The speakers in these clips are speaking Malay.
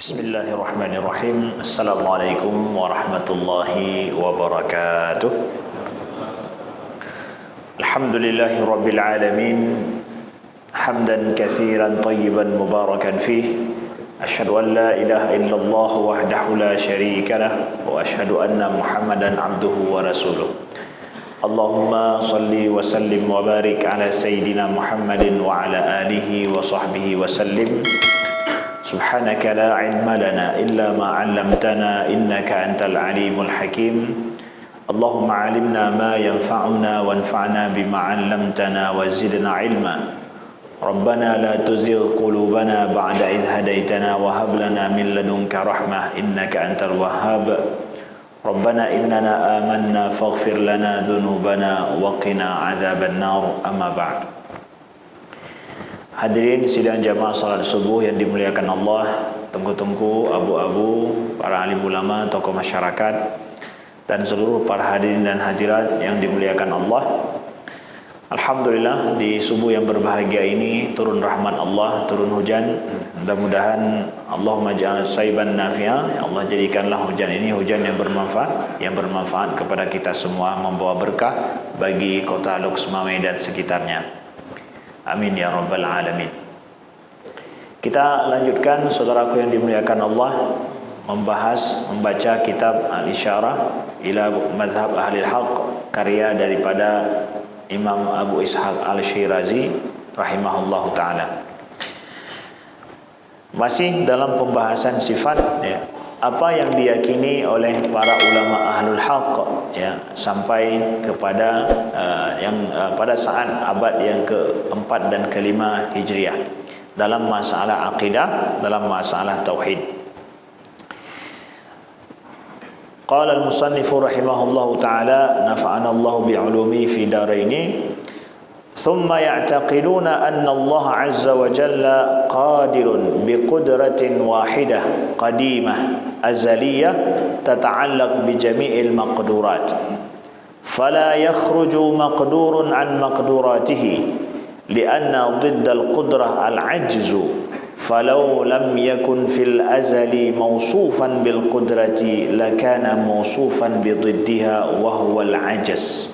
Bismillahirrahmanirrahim. Assalamualaikum warahmatullahi wabarakatuh. Alhamdulillahi rabbil alamin. Hamdan katsiran tayyiban mubarakan fih. Asyhadu an la ilaha illallah wahdahu la syarika lah wa asyhadu anna Muhammadan abduhu wa rasuluh. Allahumma salli wa sallim wa barik ala sayyidina Muhammadin wa ala alihi wa sahbihi wa sallim. Subhanaka la ilma lana illa ma 'allamtana innaka antal alimul hakim. Allahumma 'allimna ma yanfa'una wanfa'na bima 'allamtana wa zidna ilma. Rabbana la tuzigh qulubana ba'da idh hadaitana wa hab lana min ladunka rahmah innaka antal wahhab. Rabbana innana amanna faghfir lana dhunubana wa qina 'adzaban nar. Amma ba'd. Hadirin sidang jamaah salat subuh yang dimuliakan Allah, tunggu-tunggu, abu-abu, para alim ulama, tokoh masyarakat, dan seluruh para hadirin dan hadirat yang dimuliakan Allah. Alhamdulillah, di subuh yang berbahagia ini turun rahmat Allah, turun hujan. Mudah-mudahan Allahumma ja'al sayban nafi'a. Ya Allah, jadikanlah hujan ini hujan yang bermanfaat kepada kita semua, membawa berkah bagi kota Luxmame dan sekitarnya. Amin ya rabbal alamin. Kita lanjutkan, saudaraku yang dimuliakan Allah, membaca kitab Al-Isyarah ila Madhab Ahlil Haq, karya daripada Imam Abu Ishaq Al-Syirazi rahimahullahu ta'ala. Masih dalam pembahasan sifat, ya, apa yang diyakini oleh para ulama Ahlul Haq, ya, sampai kepada pada saat abad yang keempat dan kelima Hijriah dalam masalah akidah, dalam masalah tauhid. Qala al-musannif rahimahullahu ta'ala, nafa'ana Allah bi'ulumi fi daraini. ثم يعتقدون أن الله عز وجل قادر بقدرة واحدة قديمة أزلية تتعلق بجميع المقدورات، فلا يخرج مقدور عن مقدوراته، لأن ضد القدرة العجز، فلو لم يكن في الأزل موصوفا بالقدرة لكان موصوفا بضدها وهو العجز.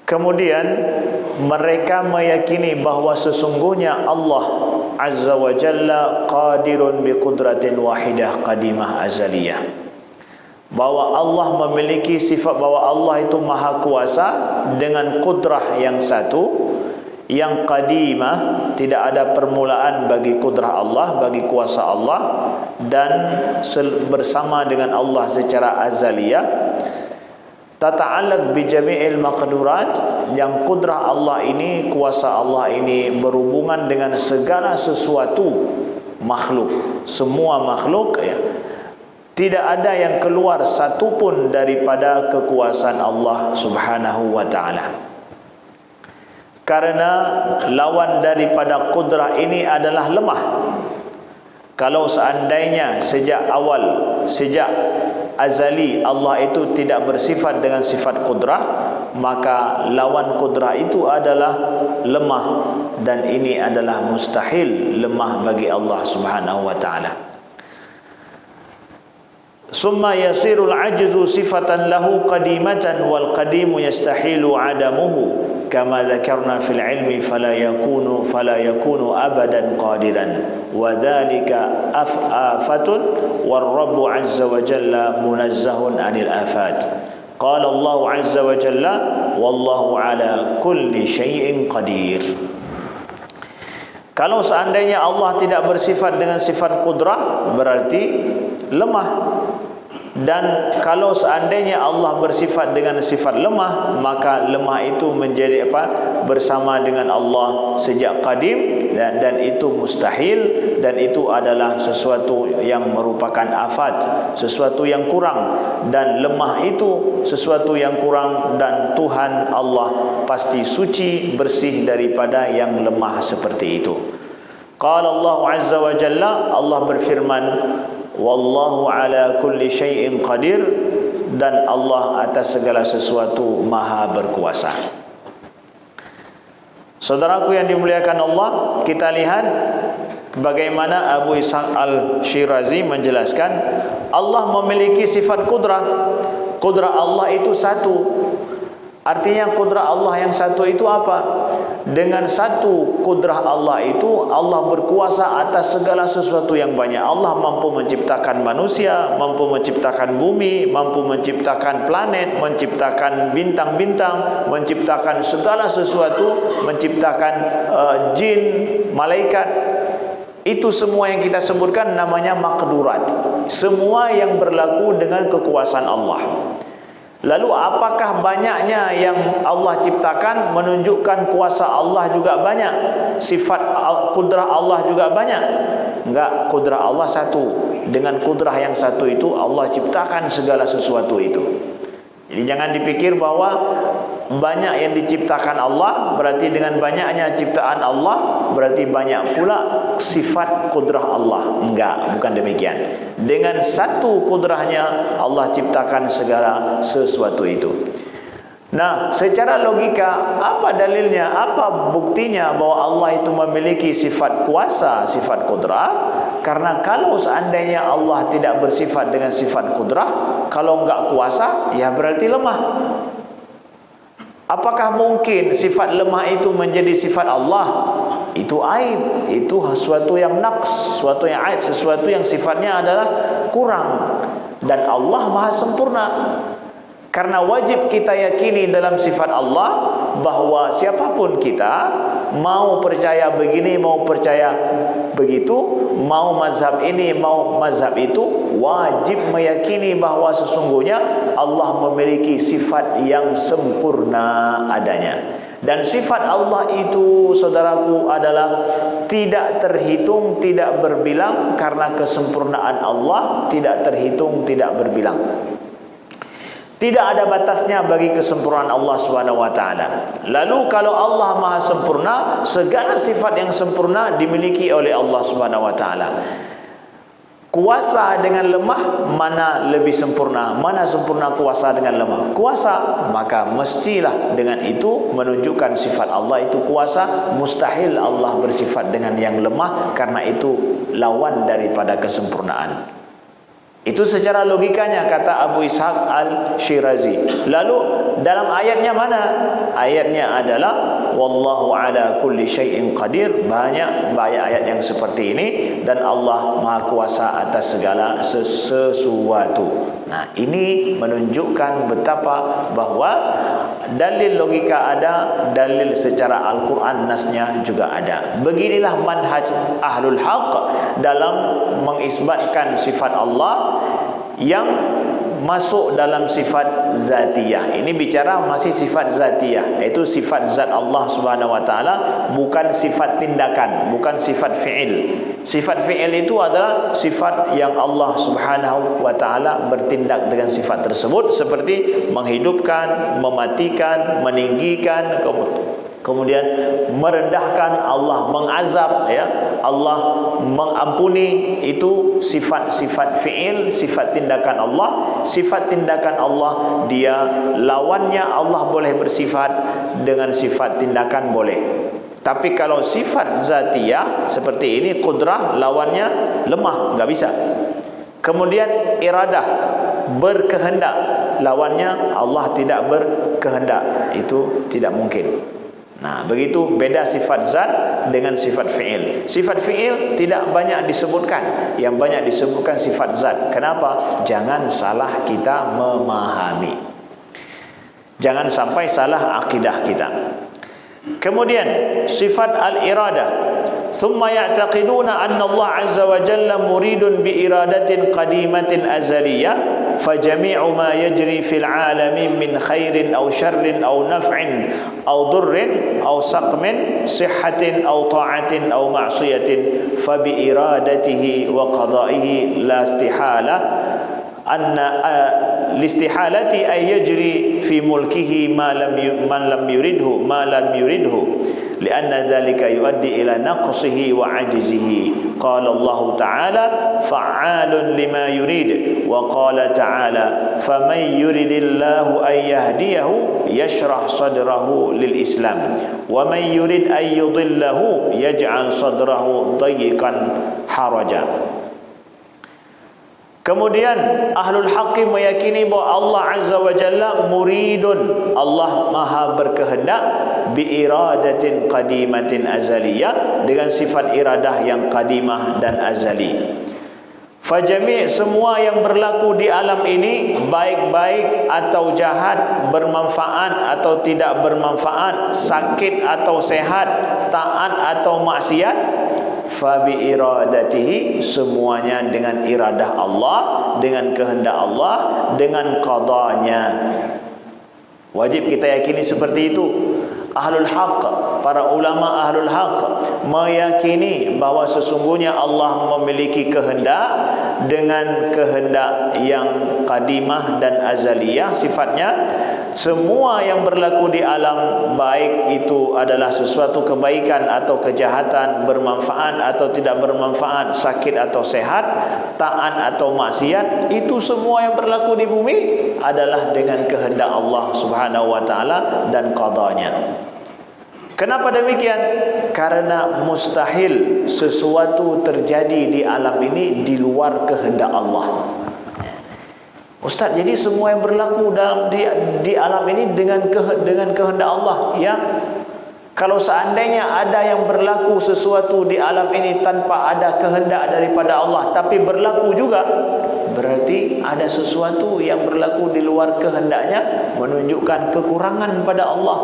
Kemudian mereka meyakini bahawa sesungguhnya Allah Azza wa Jalla qadirun bi qudratin wahidah qadimah azaliyah, bahwa Allah memiliki sifat bahwa Allah itu maha kuasa dengan kudrah yang satu, yang qadimah, tidak ada permulaan bagi kudrah Allah, bagi kuasa Allah, dan bersama dengan Allah secara azaliyah. Tata'allaq bi jami'il maqdurat, yang kudrah Allah ini, kuasa Allah ini berhubungan dengan segala sesuatu makhluk, semua makhluk, ya. Tidak ada yang keluar satu pun daripada kekuasaan Allah Subhanahu wa ta'ala. Karena lawan daripada kudrah ini adalah lemah. Kalau seandainya sejak awal, sejak azali Allah itu tidak bersifat dengan sifat kudrah, maka lawan kudrah itu adalah lemah, dan ini adalah mustahil, lemah bagi Allah Subhanahu wa ta'ala. Summa yasirul ajzu sifatan lahu qadimatan wal qadimu yastahilu adamuhu, kama dzakarna fil ilmi fala yakunu abadan qadiran, wa dzalika afatun war rabbu azza wa jalla munazzahun anil afat. Qala Allah azza wa jalla wallahu ala kulli syai'in qadir. Kalau seandainya Allah tidak bersifat dengan sifat kudrah, berarti lemah. Dan kalau seandainya Allah bersifat dengan sifat lemah, maka lemah itu menjadi apa? Bersama dengan Allah sejak qadim, dan itu mustahil, dan itu adalah sesuatu yang merupakan afat, sesuatu yang kurang, dan lemah itu sesuatu yang kurang, dan Tuhan Allah pasti suci, bersih daripada yang lemah seperti itu. Qala Allah azza wa jalla, Allah berfirman, wallahu ala kulli syai'in qadir, dan Allah atas segala sesuatu maha berkuasa. Saudaraku yang dimuliakan Allah, kita lihat Bagaimana Abu Ishaq Al-Shirazi menjelaskan, Allah memiliki sifat kudrah. Kudrah Allah itu satu. Artinya kudrah Allah yang satu itu apa? Dengan satu kudrah Allah itu, Allah berkuasa atas segala sesuatu yang banyak. Allah mampu menciptakan manusia, mampu menciptakan bumi, mampu menciptakan planet, menciptakan bintang-bintang, menciptakan segala sesuatu, menciptakan jin, malaikat. Itu semua yang kita sebutkan namanya maqdurat. Semua yang berlaku dengan kekuasaan Allah. Lalu apakah banyaknya yang Allah ciptakan menunjukkan kuasa Allah juga banyak? Sifat kudrah Allah juga banyak? Enggak, kudrah Allah satu. Dengan kudrah yang satu itu Allah ciptakan segala sesuatu itu. Jadi jangan dipikir bahwa banyak yang diciptakan Allah berarti dengan banyaknya ciptaan Allah berarti banyak pula sifat kudrah Allah. Enggak, bukan demikian. Dengan satu kudrahnya Allah ciptakan segala sesuatu itu. Nah, secara logika, apa dalilnya, apa buktinya bahwa Allah itu memiliki sifat kuasa, sifat kudrah? Karena kalau seandainya Allah tidak bersifat dengan sifat kudrah, kalau enggak kuasa, ya berarti lemah. Apakah mungkin sifat lemah itu menjadi sifat Allah? Itu aib, itu sesuatu yang naqs, sesuatu yang aib, sesuatu yang sifatnya adalah kurang. Dan Allah Maha sempurna. Karena wajib kita yakini dalam sifat Allah bahwa siapapun kita, mau percaya begini, mau percaya begitu, mau mazhab ini, mau mazhab itu, wajib meyakini bahwa sesungguhnya Allah memiliki sifat yang sempurna adanya. Dan sifat Allah itu, saudaraku, adalah tidak terhitung, tidak berbilang. Karena kesempurnaan Allah tidak terhitung, tidak berbilang. Tidak ada batasnya bagi kesempurnaan Allah SWT. Lalu kalau Allah Maha sempurna, segala sifat yang sempurna dimiliki oleh Allah SWT. Kuasa dengan lemah, mana lebih sempurna? Mana sempurna kuasa dengan lemah? Kuasa, maka mestilah dengan itu menunjukkan sifat Allah itu kuasa. Mustahil Allah bersifat dengan yang lemah, karena itu lawan daripada kesempurnaan. Itu secara logikanya, kata Abu Ishaq Al-Shirazi. Lalu dalam ayatnya mana? Ayatnya adalah wallahu ala kulli syai'in qadir. Banyak ayat yang seperti ini. Dan Allah Maha Kuasa atas segala sesuatu. Nah, ini menunjukkan betapa bahwa dalil logika ada, dalil secara Al-Quran nasnya juga ada. Beginilah manhaj ahlul haq dalam mengisbatkan sifat Allah yang masuk dalam sifat zatiyah. Ini bicara masih sifat zatiyah, yaitu sifat zat Allah Subhanahu wa taala, bukan sifat tindakan, bukan sifat fi'il. Sifat fi'il itu adalah sifat yang Allah Subhanahu wa taala bertindak dengan sifat tersebut, seperti menghidupkan, mematikan, meninggikan, kemudian merendahkan, Allah mengazab, ya, Allah mengampuni. Itu sifat-sifat fi'il, sifat tindakan Allah. Sifat tindakan Allah, dia lawannya Allah boleh bersifat dengan sifat tindakan, boleh. Tapi kalau sifat zatiyah seperti ini, kudrah, lawannya lemah, nggak bisa. Kemudian iradah, berkehendak, lawannya Allah tidak berkehendak, itu tidak mungkin. Nah, begitu beda sifat zat dengan sifat fi'il. Sifat fi'il tidak banyak disebutkan, yang banyak disebutkan sifat zat. Kenapa? Jangan salah kita memahami, jangan sampai salah akidah kita. Kemudian sifat al-iradah, thumma ya'taqiduna anna Allah azza wa jalla muridun bi iradatin qadimatin azaliyah, fa jami'u ma yajri fil alamin min khairin aw syarrin aw naf'in aw durrin aw saqmin sihhatin aw ta'atin aw ma'siyatin fa bi iradatihi wa qada'ihi la istihala anna listihalati ay yajri fi mulkihi ma lam yuridhu lianna dhalika yuaddi ila naqsihi wa ajizihi qala Allah Ta'ala fa'alun lima yurid, wa qala Ta'ala faman yuridillahu an yahdiyahu yashrah sadrahu lil Islam wa man yurid an yudillahu yaj'al sadrahu dayiqan haraja. Kemudian ahlul haqqi meyakini bahawa Allah Azza wa Jalla muridun, Allah maha berkehendak, bi iradatin qadimatin azaliyah, dengan sifat iradah yang qadimah dan azali. Fajami', semua yang berlaku di alam ini, baik-baik atau jahat, bermanfaat atau tidak bermanfaat, sakit atau sehat, taat atau maksiat, fa bi iradatihi, semuanya dengan iradah Allah, dengan kehendak Allah, dengan qadanya. Wajib kita yakini seperti itu. Ahlul haq, para ulama ahlul haq meyakini bahawa sesungguhnya Allah memiliki kehendak, dengan kehendak yang qadimah dan azaliyah sifatnya. Semua yang berlaku di alam, baik itu adalah sesuatu kebaikan atau kejahatan, bermanfaat atau tidak bermanfaat, sakit atau sehat, taat atau maksiat, itu semua yang berlaku di bumi adalah dengan kehendak Allah Subhanahu wa Ta'ala dan qadanya. Kenapa demikian? Karena mustahil sesuatu terjadi di alam ini di luar kehendak Allah. Ustaz, jadi semua yang berlaku dalam di alam ini dengan kehendak Allah, ya? Kalau seandainya ada yang berlaku sesuatu di alam ini tanpa ada kehendak daripada Allah, tapi berlaku juga, berarti ada sesuatu yang berlaku di luar kehendaknya, menunjukkan kekurangan pada Allah.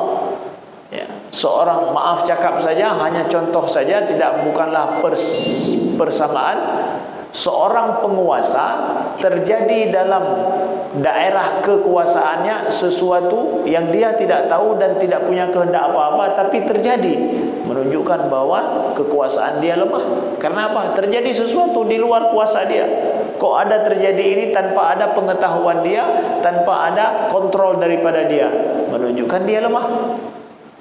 Ya, seorang, maaf cakap saja, hanya contoh saja, bukanlah persamaan. Seorang penguasa, terjadi dalam daerah kekuasaannya sesuatu yang dia tidak tahu dan tidak punya kehendak apa-apa, tapi terjadi, menunjukkan bahwa kekuasaan dia lemah. Karena apa? Terjadi sesuatu di luar kuasa dia. Kok ada terjadi ini tanpa ada pengetahuan dia, tanpa ada kontrol daripada dia, menunjukkan dia lemah.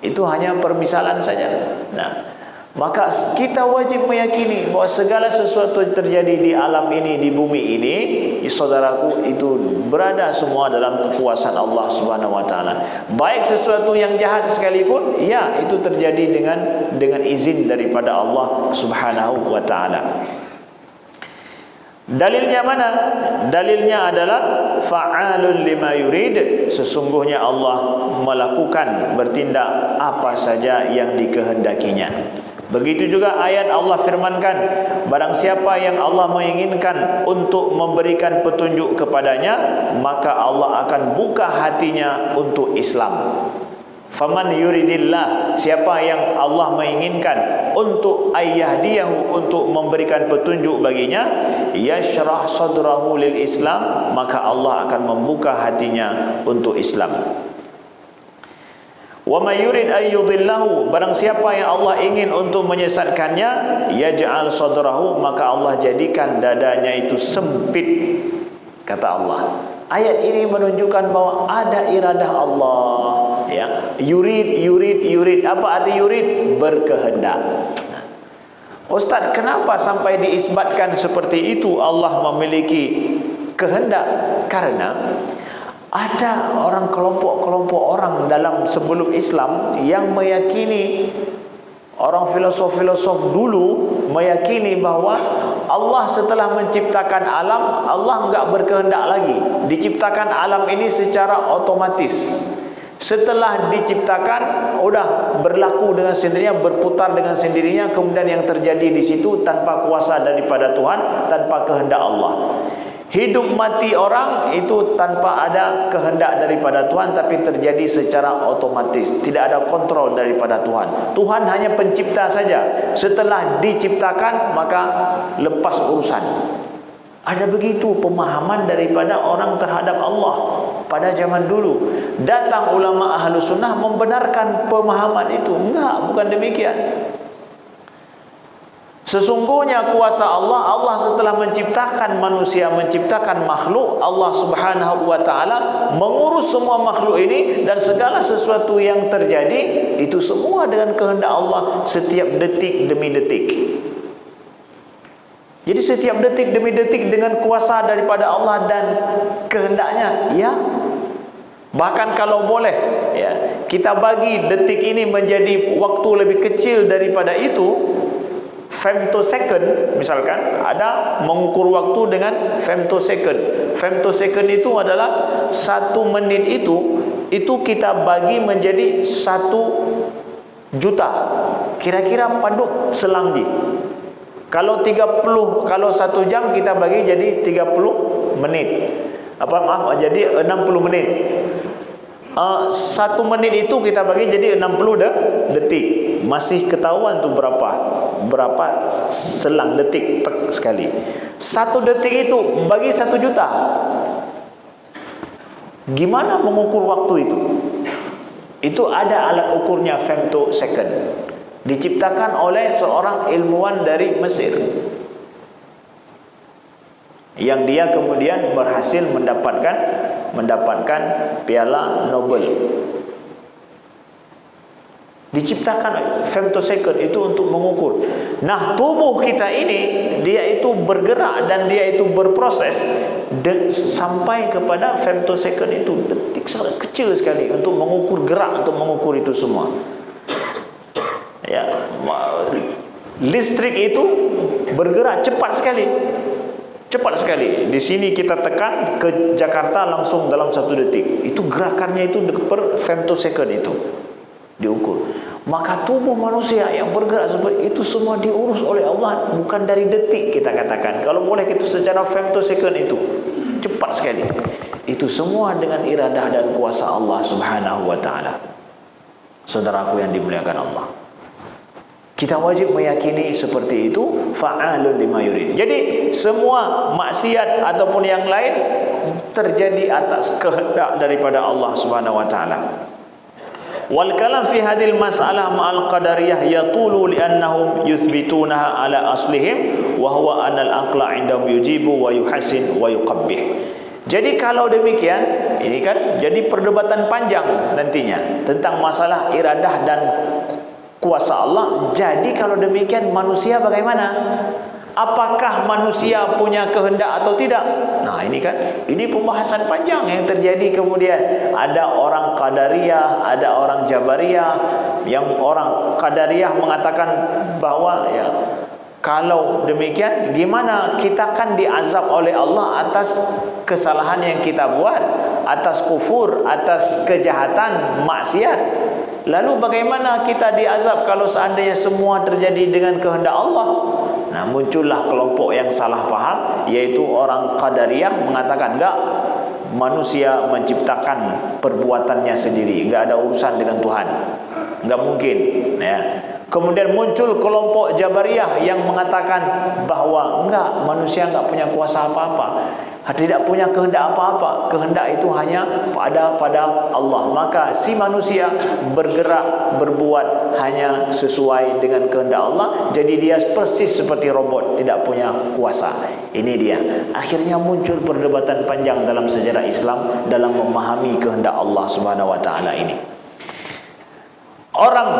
Itu hanya permisalan saja. Nah, maka kita wajib meyakini bahawa segala sesuatu yang terjadi di alam ini, di bumi ini, saudaraku, itu berada semua dalam kekuasaan Allah Subhanahu wa Ta'ala. Baik sesuatu yang jahat sekalipun, ya, itu terjadi dengan izin daripada Allah Subhanahu wa Ta'ala. Dalilnya mana? Dalilnya adalah fa'alun lima yurid, sesungguhnya Allah melakukan, bertindak apa saja yang dikehendakinya. Begitu juga ayat Allah firmankan, barang siapa yang Allah menginginkan untuk memberikan petunjuk kepadanya, maka Allah akan buka hatinya untuk Islam. Faman yuridillah, siapa yang Allah menginginkan untuk ayyahdiyahu, untuk memberikan petunjuk baginya, yashrah sadrahu lil Islam, maka Allah akan membuka hatinya untuk Islam. Wa may yurid ay yudillahu, barang siapa yang Allah ingin untuk menyesatkannya, yaj'al sadrahu, maka Allah jadikan dadanya itu sempit, kata Allah. Ayat ini menunjukkan bahwa ada iradah Allah, ya. Yurid. Apa arti yurid? Berkehendak. Ustaz, kenapa sampai diisbatkan seperti itu Allah memiliki kehendak? Karena ada orang, kelompok-kelompok orang dalam sebelum Islam yang meyakini, orang filosof-filosof dulu meyakini bahwa Allah setelah menciptakan alam, Allah enggak berkehendak lagi. Diciptakan alam ini secara otomatis. Setelah diciptakan, udah berlaku dengan sendirinya, berputar dengan sendirinya. Kemudian yang terjadi di situ tanpa kuasa daripada Tuhan, tanpa kehendak Allah. Hidup mati orang itu tanpa ada kehendak daripada Tuhan, tapi terjadi secara otomatis, tidak ada kontrol daripada Tuhan. Tuhan hanya pencipta saja. Setelah diciptakan, maka lepas urusan. Ada begitu pemahaman daripada orang terhadap Allah pada zaman dulu. Datang ulama ahlu sunnah membenarkan pemahaman itu. Enggak, bukan demikian. Sesungguhnya kuasa Allah, Allah setelah menciptakan manusia, menciptakan makhluk, Allah Subhanahu wa Ta'ala mengurus semua makhluk ini, dan segala sesuatu yang terjadi itu semua dengan kehendak Allah setiap detik demi detik. Jadi setiap detik demi detik dengan kuasa daripada Allah dan kehendaknya, ya. Bahkan kalau boleh, ya, kita bagi detik ini menjadi waktu lebih kecil daripada itu, femtosecond misalkan, ada mengukur waktu dengan femtosecond. Femtosecond itu adalah 1 menit itu kita bagi menjadi 1 juta. Kira-kira paduk selangji. Kalau 1 jam kita bagi jadi 30 menit. Jadi 60 menit. 1 menit itu kita bagi jadi 60 detik. Masih ketahuan tu berapa selang detik sekali. 1 detik itu bagi 1 juta. Gimana mengukur waktu itu? Itu ada alat ukurnya, femtosecond. Diciptakan oleh seorang ilmuwan dari Mesir, yang dia kemudian berhasil mendapatkan piala Nobel. Diciptakan femtosecond itu untuk mengukur. Nah, tubuh kita ini dia itu bergerak dan dia itu berproses sampai kepada femtosecond itu, detik sangat kecil sekali untuk mengukur gerak, untuk mengukur itu semua. Ya, listrik itu bergerak cepat sekali. Cepat sekali. Di sini kita tekan ke Jakarta langsung dalam 1 detik. Itu gerakannya itu per femtosecond itu diukur. Maka tubuh manusia yang bergerak seperti itu semua diurus oleh Allah, bukan dari detik kita katakan. Kalau boleh itu secara femtosecond itu cepat sekali. Itu semua dengan iradah dan kuasa Allah Subhanahu wa taala. Saudaraku yang dimuliakan Allah, kita wajib meyakini seperti itu, fa'alun lima yurid. Jadi semua maksiat ataupun yang lain terjadi atas kehendak daripada Allah Subhanahu wa taala. Wal kalam fi hadhil mas'alah ma'al qadariyah yatulu li'annahum yuthbitunaha ala aslihim wa huwa anal aqla 'indahum yujibu wa yuhassin wa yuqabbih. Jadi kalau demikian, ini kan jadi perdebatan panjang nantinya tentang masalah iradah dan kuasa Allah. Jadi kalau demikian manusia bagaimana? Apakah manusia punya kehendak atau tidak? Nah, ini kan, ini pembahasan panjang yang terjadi. Kemudian ada orang Qadariyah, ada orang Jabariyah. Yang orang Qadariyah mengatakan bahwa ya, kalau demikian gimana kita kan diazab oleh Allah atas kesalahan yang kita buat, atas kufur, atas kejahatan, maksiat. Lalu bagaimana kita diazab kalau seandainya semua terjadi dengan kehendak Allah? Nah, muncullah kelompok yang salah faham, yaitu orang Qadariyah mengatakan enggak, manusia menciptakan perbuatannya sendiri, enggak ada urusan dengan Tuhan, enggak mungkin, ya. Kemudian muncul kelompok Jabariyah yang mengatakan bahwa enggak, manusia enggak punya kuasa apa-apa, tidak punya kehendak apa-apa, kehendak itu hanya pada Allah. Maka si manusia bergerak, berbuat hanya sesuai dengan kehendak Allah, jadi dia persis seperti robot, tidak punya kuasa. Ini dia. Akhirnya muncul perdebatan panjang dalam sejarah Islam dalam memahami kehendak Allah Subhanahu wa taala ini. Orang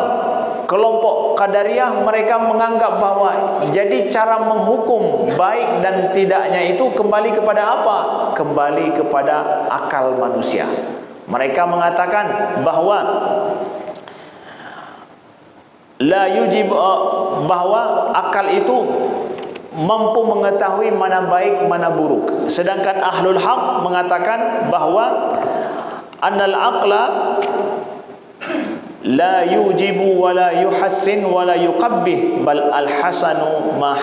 kelompok Qadariyah mereka menganggap bahwa jadi cara menghukum baik dan tidaknya itu kembali kepada apa? Kembali kepada akal manusia. Mereka mengatakan bahwa la yujib, bahwa akal itu mampu mengetahui mana baik mana buruk. Sedangkan ahlul haq mengatakan bahwa annal aqla la yujibu wa la yuhassin wa la yuqabbih bal al-hasanu ma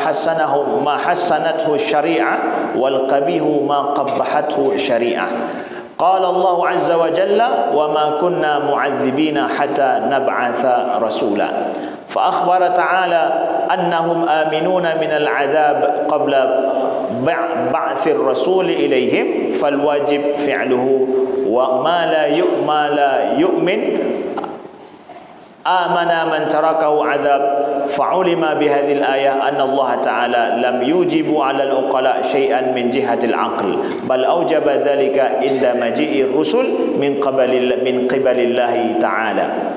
hassanathu syari'ah wal qabihu ma qabbahathu syari'ah. Qala Allah azza wa jalla wa ma kunna mu'adzibina hatta nab'atha rasula. Fa akhbara ta'ala annahum aminuna min al-'adhab qabla ba'thir rasul ilayhim fal wajib fi'luhu wa ma la yu'min amana man tarakahu adab. Fa'ulima bihadhil ayah anna Allah ta'ala lam yujibu 'ala al-uqala syai'an min jihatil aql bal aujaba dhalika inda maji'ir rusul min qibalillahi ta'ala.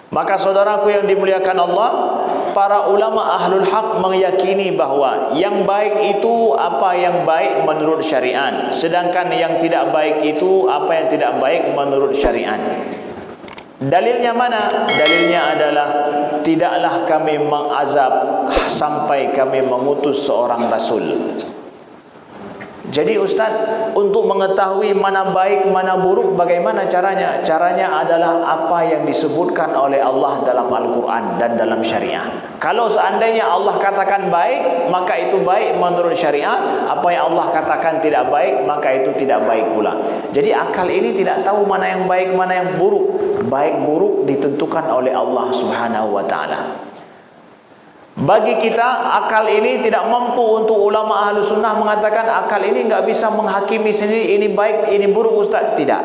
Maka saudaraku yang dimuliakan Allah, para ulama ahlul haq meyakini bahawa yang baik itu apa yang baik menurut syariat, sedangkan yang tidak baik itu apa yang tidak baik menurut syariat. Dalilnya mana? Dalilnya adalah tidaklah kami mengazab sampai kami mengutus seorang rasul. Jadi Ustaz, untuk mengetahui mana baik mana buruk bagaimana caranya? Caranya adalah apa yang disebutkan oleh Allah dalam Al-Quran dan dalam syariah. Kalau seandainya Allah katakan baik, maka itu baik menurut syariah. Apa yang Allah katakan tidak baik, maka itu tidak baik pula. Jadi akal ini tidak tahu mana yang baik mana yang buruk. Baik buruk ditentukan oleh Allah Subhanahu wa ta'ala. Bagi kita, akal ini tidak mampu. Untuk ulama ahlu sunnah mengatakan akal ini nggak bisa menghakimi sendiri ini baik ini buruk Ustaz. Tidak.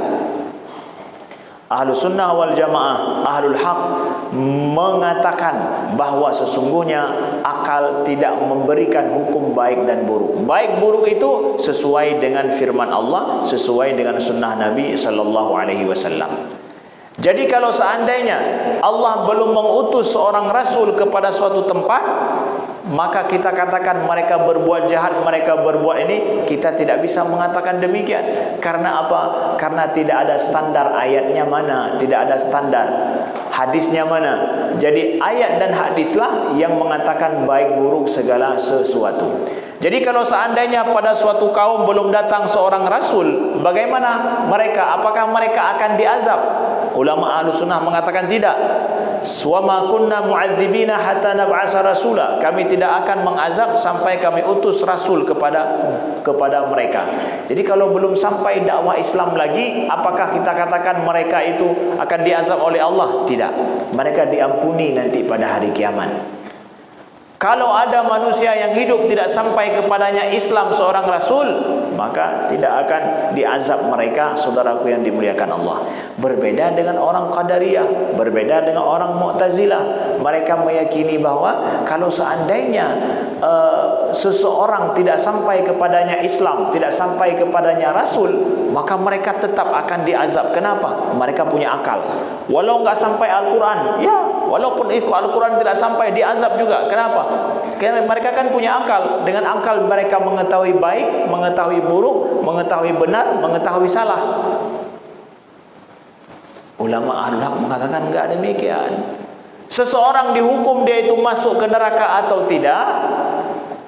Ahlu sunnah wal jamaah, ahlul haq mengatakan bahawa sesungguhnya akal tidak memberikan hukum baik dan buruk. Baik buruk itu sesuai dengan firman Allah, sesuai dengan sunnah Nabi SAW. Jadi kalau seandainya Allah belum mengutus seorang rasul kepada suatu tempat, maka kita katakan mereka berbuat jahat, mereka berbuat ini, kita tidak bisa mengatakan demikian. Karena apa? Karena tidak ada standar ayatnya mana, tidak ada standar hadisnya mana. Jadi ayat dan hadislah yang mengatakan baik buruk segala sesuatu. Jadi kalau seandainya pada suatu kaum belum datang seorang rasul, bagaimana mereka? Apakah mereka akan diazab? Ulama ahlu sunnah mengatakan tidak. Wa ma kunna mu'adzibina hatta nab'asa rasula. Kami tidak akan mengazab sampai kami utus rasul kepada mereka. Jadi kalau belum sampai dakwah Islam lagi, apakah kita katakan mereka itu akan diazab oleh Allah? Tidak. Mereka diampuni nanti pada hari kiamat. Kalau ada manusia yang hidup tidak sampai kepadanya Islam seorang rasul, maka tidak akan diazab mereka, saudaraku yang dimuliakan Allah. Berbeda dengan orang Qadariyah, berbeda dengan orang Mu'tazilah. Mereka meyakini bahawa kalau seandainya seseorang tidak sampai kepadanya Islam, tidak sampai kepadanya rasul, maka mereka tetap akan diazab. Kenapa? Mereka punya akal. Walau enggak sampai Al-Quran, ya, walaupun Al-Quran tidak sampai, diazab juga. Kenapa? Karena mereka kan punya akal. Dengan akal mereka mengetahui baik, mengetahui buruk, mengetahui benar, mengetahui salah. Ulama ahlul haq mengatakan enggak demikian. Seseorang dihukum dia itu masuk ke neraka atau tidak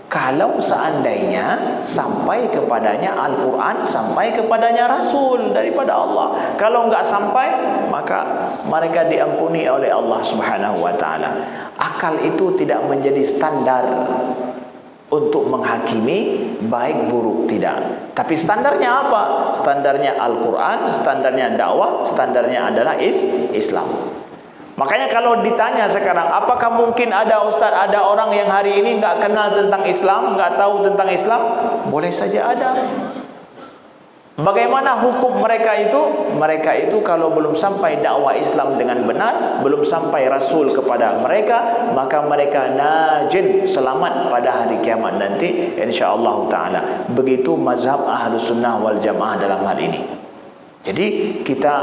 kalau seandainya sampai kepadanya Al-Quran, sampai kepadanya Rasul daripada Allah. Kalau enggak sampai, maka mereka diampuni oleh Allah Subhanahu wa ta'ala. Akal itu tidak menjadi standar untuk menghakimi baik buruk, tidak. Tapi standarnya apa? Standarnya Al-Quran, standarnya dakwah, standarnya adalah Islam. Makanya kalau ditanya sekarang, apakah mungkin ada Ustaz, ada orang yang hari ini nggak kenal tentang Islam, nggak tahu tentang Islam? Boleh saja ada. Bagaimana hukum mereka itu? Mereka itu kalau belum sampai dakwah Islam dengan benar, belum sampai Rasul kepada mereka, maka mereka najin, selamat pada hari kiamat nanti insyaAllah ta'ala. Begitu mazhab Ahlus Sunnah wal Jamaah dalam hal ini. Jadi kita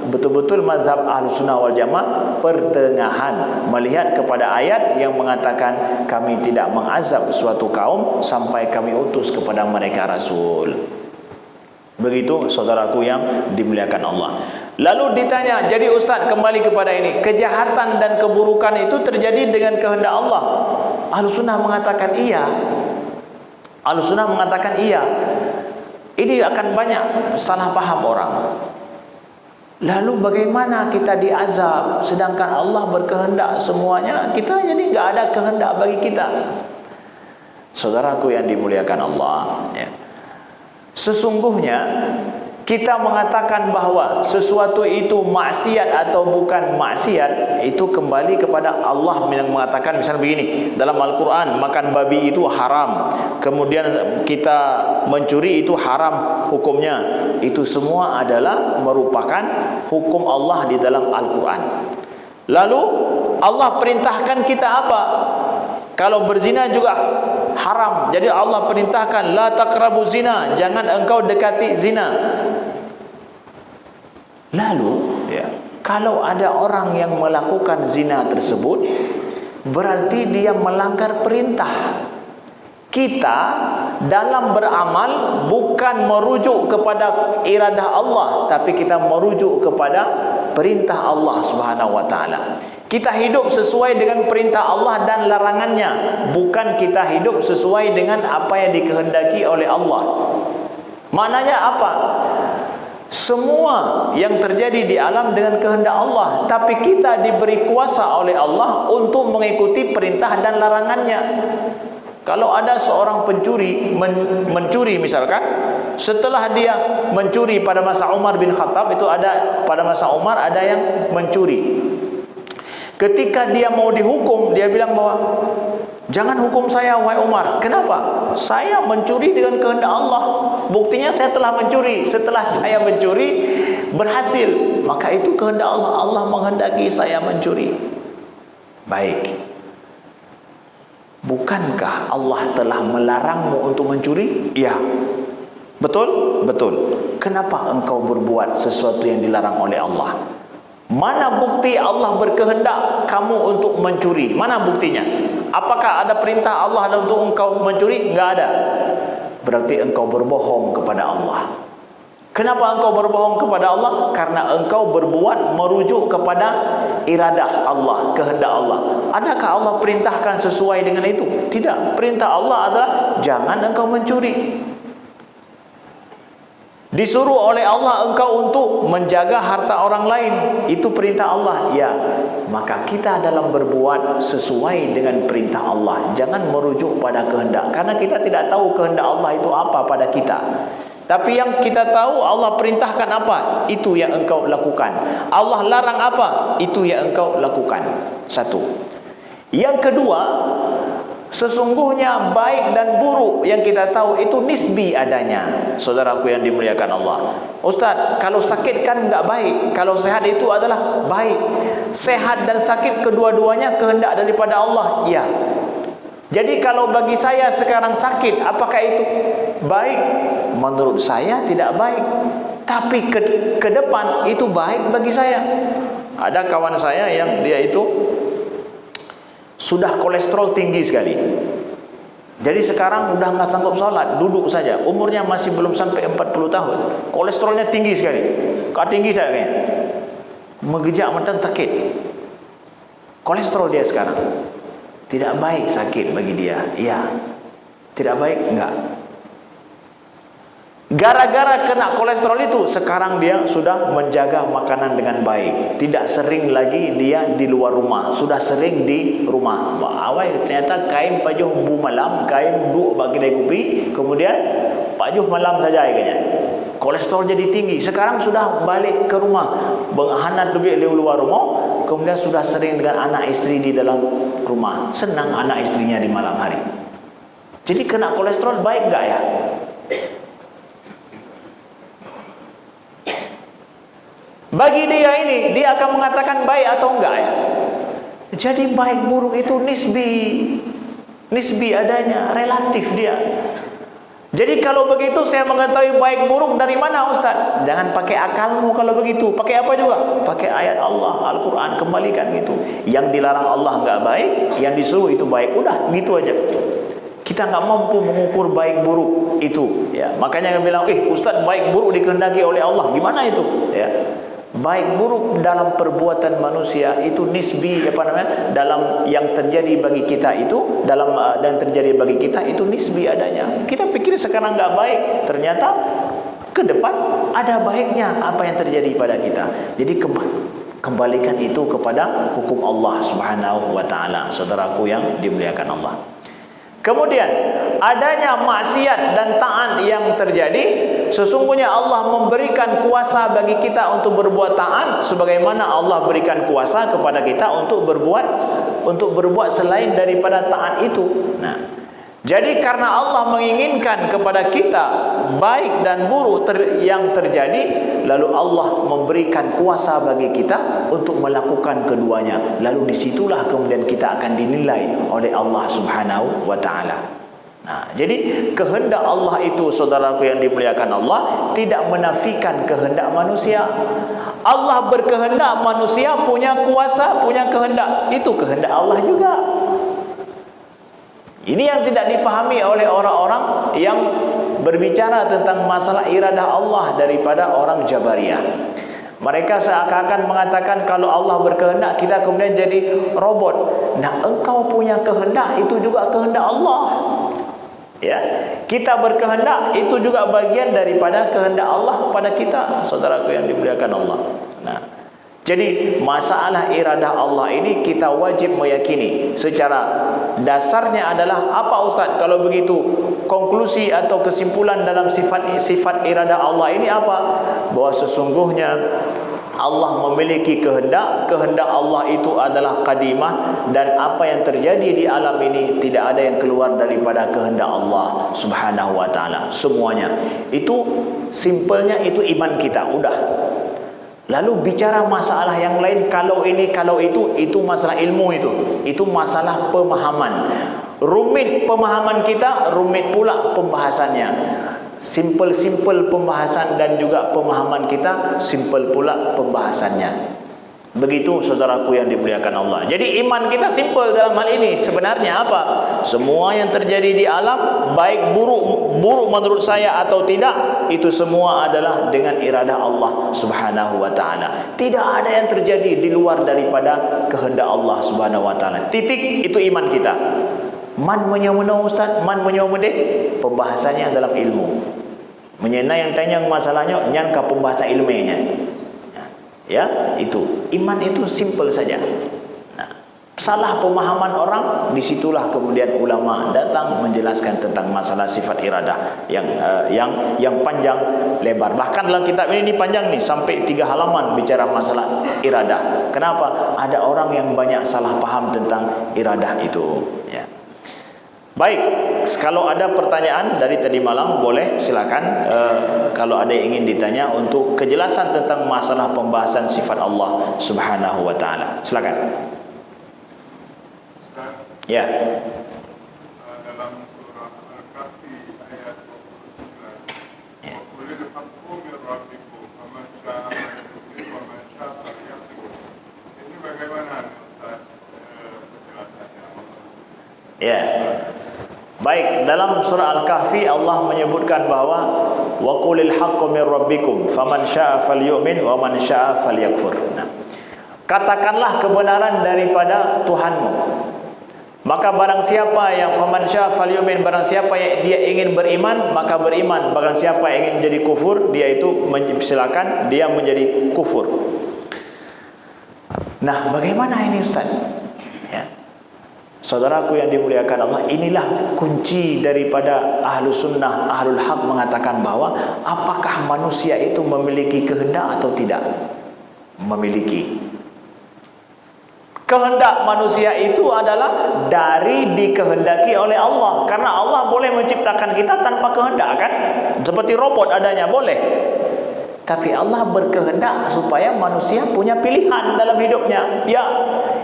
betul-betul mazhab Ahlus Sunnah wal Jamaah pertengahan, melihat kepada ayat yang mengatakan kami tidak mengazab suatu kaum sampai kami utus kepada mereka Rasul. Begitu saudaraku yang dimuliakan Allah. Lalu ditanya, jadi Ustaz kembali kepada ini, kejahatan dan keburukan itu terjadi dengan kehendak Allah. Ahlus Sunnah mengatakan iya. Ahlus Sunnah mengatakan iya. Ini akan banyak salah paham orang. Lalu bagaimana kita diazab sedangkan Allah berkehendak semuanya? Kita jadi nggak ada kehendak bagi kita. Saudaraku yang dimuliakan Allah, ya. Sesungguhnya kita mengatakan bahawa sesuatu itu maksiat atau bukan maksiat, itu kembali kepada Allah yang mengatakan. Misalnya begini, dalam Al-Quran makan babi itu haram, kemudian kita mencuri itu haram hukumnya. Itu semua adalah merupakan hukum Allah di dalam Al-Quran. Lalu Allah perintahkan kita apa? Kalau berzina juga haram. Jadi Allah perintahkan la taqrabu zina, jangan engkau dekati zina. Lalu ya, kalau ada orang yang melakukan zina tersebut, berarti dia melanggar perintah. Kita dalam beramal bukan merujuk kepada iradah Allah, tapi kita merujuk kepada perintah Allah Subhanahu wa taala. Kita hidup sesuai dengan perintah Allah dan larangannya, bukan kita hidup sesuai dengan apa yang dikehendaki oleh Allah. Maknanya apa? Semua yang terjadi di alam dengan kehendak Allah, tapi kita diberi kuasa oleh Allah untuk mengikuti perintah dan larangannya. Kalau ada seorang pencuri mencuri misalkan, setelah dia mencuri pada masa Umar bin Khattab, itu ada pada masa Umar ada yang mencuri. Ketika dia mau dihukum, dia bilang bahwa jangan hukum saya wahai Umar. Kenapa? Saya mencuri dengan kehendak Allah. Buktinya saya telah mencuri. Setelah saya mencuri berhasil, maka itu kehendak Allah. Allah menghendaki saya mencuri. Baik. Bukankah Allah telah melarangmu untuk mencuri? Ya. Betul? Betul. Kenapa engkau berbuat sesuatu yang dilarang oleh Allah? Mana bukti Allah berkehendak kamu untuk mencuri? Mana buktinya? Apakah ada perintah Allah untuk engkau mencuri? Enggak ada. Berarti engkau berbohong kepada Allah. Kenapa engkau berbohong kepada Allah? Karena engkau berbuat merujuk kepada iradah Allah, kehendak Allah. Adakah Allah perintahkan sesuai dengan itu? Tidak. Perintah Allah adalah jangan engkau mencuri. Disuruh oleh Allah engkau untuk menjaga harta orang lain. Itu perintah Allah. Ya. Maka kita dalam berbuat sesuai dengan perintah Allah. Jangan merujuk pada kehendak. Karena kita tidak tahu kehendak Allah itu apa pada kita. Tapi yang kita tahu, Allah perintahkan apa, itu yang engkau lakukan. Allah larang apa, itu yang engkau lakukan. Satu. Yang kedua, sesungguhnya baik dan buruk yang kita tahu itu nisbi adanya. Saudaraku yang dimuliakan Allah. Ustaz, kalau sakit kan enggak baik, kalau sehat itu adalah baik. Sehat dan sakit kedua-duanya kehendak daripada Allah. Ya. Jadi kalau bagi saya sekarang sakit, apakah itu baik? Menurut saya tidak baik. Tapi ke depan itu baik bagi saya. Ada kawan saya yang dia itu sudah kolesterol tinggi sekali. Jadi sekarang udah nggak sanggup sholat, duduk saja. Umurnya masih belum sampai 40 tahun. Kolesterolnya tinggi sekali. Kau tinggi tak kayaknya? Mengejak macam sakit. Kolesterol dia sekarang. Tidak baik sakit bagi dia. Iya. Tidak baik? Enggak. Gara-gara kena kolesterol itu, sekarang dia sudah menjaga makanan dengan baik. Tidak sering lagi dia di luar rumah, sudah sering di rumah. Awal ternyata kain pajuh bu malam, kain duk bagi kedai kopi, kemudian pajuh malam saja kayaknya. Kolesterol jadi tinggi. Sekarang sudah balik ke rumah, menghanat lebih di luar rumah, kemudian sudah sering dengan anak istri di dalam rumah. Senang anak istrinya di malam hari. Jadi kena kolesterol baik enggak ya? Bagi dia ini, dia akan mengatakan baik atau enggak ya? Jadi baik buruk itu nisbi adanya, relatif dia. Jadi kalau begitu saya mengetahui baik buruk dari mana Ustaz? Jangan pakai akalmu kalau begitu. Pakai apa juga? Pakai ayat Allah, Al-Quran, kembalikan gitu. Yang dilarang Allah enggak baik, yang disuruh itu baik. Udah, gitu aja. Kita enggak mampu mengukur baik buruk itu. Ya, makanya dia bilang, Ustaz, baik buruk dikehendaki oleh Allah. Gimana itu? Ya. Baik buruk dalam perbuatan manusia itu nisbi, dalam yang terjadi bagi kita itu, dan terjadi bagi kita itu nisbi adanya. Kita pikir sekarang enggak baik, ternyata ke depan ada baiknya apa yang terjadi pada kita. Jadi kembalikan itu kepada hukum Allah Subhanahu wa taala, saudaraku yang dimuliakan Allah. Kemudian adanya maksiat dan taat yang terjadi, sesungguhnya Allah memberikan kuasa bagi kita untuk berbuat taat, sebagaimana Allah berikan kuasa kepada kita untuk berbuat selain daripada taat itu. Nah, jadi karena Allah menginginkan kepada kita baik dan buruk yang terjadi, lalu Allah memberikan kuasa bagi kita untuk melakukan keduanya. Lalu disitulah kemudian kita akan dinilai oleh Allah Subhanahu wa ta'ala. Nah, jadi kehendak Allah itu, saudaraku yang dimuliakan Allah, tidak menafikan kehendak manusia. Allah berkehendak manusia punya kuasa, punya kehendak. Itu kehendak Allah juga. Ini yang tidak dipahami oleh orang-orang yang berbicara tentang masalah iradah Allah daripada orang Jabariyah. Mereka seakan-akan mengatakan kalau Allah berkehendak kita kemudian jadi robot. Nah, engkau punya kehendak itu juga kehendak Allah. Ya, kita berkehendak itu juga bagian daripada kehendak Allah kepada kita, saudaraku yang dimuliakan Allah. Nah, jadi masalah iradah Allah ini kita wajib meyakini. Secara dasarnya adalah apa Ustaz? Kalau begitu konklusi atau kesimpulan dalam sifat iradah Allah ini apa? Bahwa sesungguhnya Allah memiliki kehendak. Kehendak Allah itu adalah qadimah, dan apa yang terjadi di alam ini tidak ada yang keluar daripada kehendak Allah Subhanahu wa taala. Semuanya. Itu simpelnya, itu iman kita. Udah. Lalu bicara masalah yang lain, kalau ini, kalau itu masalah ilmu itu. Itu masalah pemahaman. Rumit pemahaman kita, rumit pula pembahasannya. Simple pembahasan dan juga pemahaman kita, simple pula pembahasannya. Begitu saudaraku yang dimuliakan Allah. Jadi iman kita simple dalam hal ini. Sebenarnya apa? Semua yang terjadi di alam, baik buruk menurut saya atau tidak, itu semua adalah dengan iradah Allah Subhanahu wa taala. Tidak ada yang terjadi di luar daripada kehendak Allah Subhanahu wa taala. Titik, itu iman kita. Man menyamuna Ustaz, man menyamuna pembahasannya dalam ilmu. Menyenai yang tanya masalahnya nyan ke pembahasan ilmiahnya. Ya, itu. Iman itu simple saja. Nah, salah pemahaman orang, disitulah kemudian ulama datang menjelaskan tentang masalah sifat iradah yang panjang lebar. Bahkan dalam kitab ini panjang nih, sampai 3 halaman bicara masalah iradah. Kenapa? Ada orang yang banyak salah paham tentang iradah itu, ya. Baik, kalau ada pertanyaan dari tadi malam boleh silakan. Kalau ada yang ingin ditanya untuk kejelasan tentang masalah pembahasan sifat Allah Subhanahu wa taala, silakan. Ya. Dalam surah Al-Kahfi ayat 29. Ya. Ini bagaimana penjelasannya? Ya. Baik, dalam surah Al-Kahfi Allah menyebutkan bahwa wa qulil haqqu mir rabbikum faman syaa'a falyu'min wa man syaa'a falyakfur. Nah, katakanlah kebenaran daripada Tuhanmu. Maka barang siapa yang faman syaa'a falyu'min, barang siapa yang dia ingin beriman maka beriman, barang siapa yang ingin menjadi kufur dia itu silakan dia menjadi kufur. Nah, bagaimana ini Ustaz? Ya. Saudaraku yang dimuliakan Allah, inilah kunci daripada ahlu sunnah, ahlul haq mengatakan bahwa apakah manusia itu memiliki kehendak atau tidak? Memiliki. Kehendak manusia itu adalah dari dikehendaki oleh Allah. Karena Allah boleh menciptakan kita tanpa kehendak, kan? Seperti robot adanya, boleh. Tapi Allah berkehendak supaya manusia punya pilihan dalam hidupnya. Ya,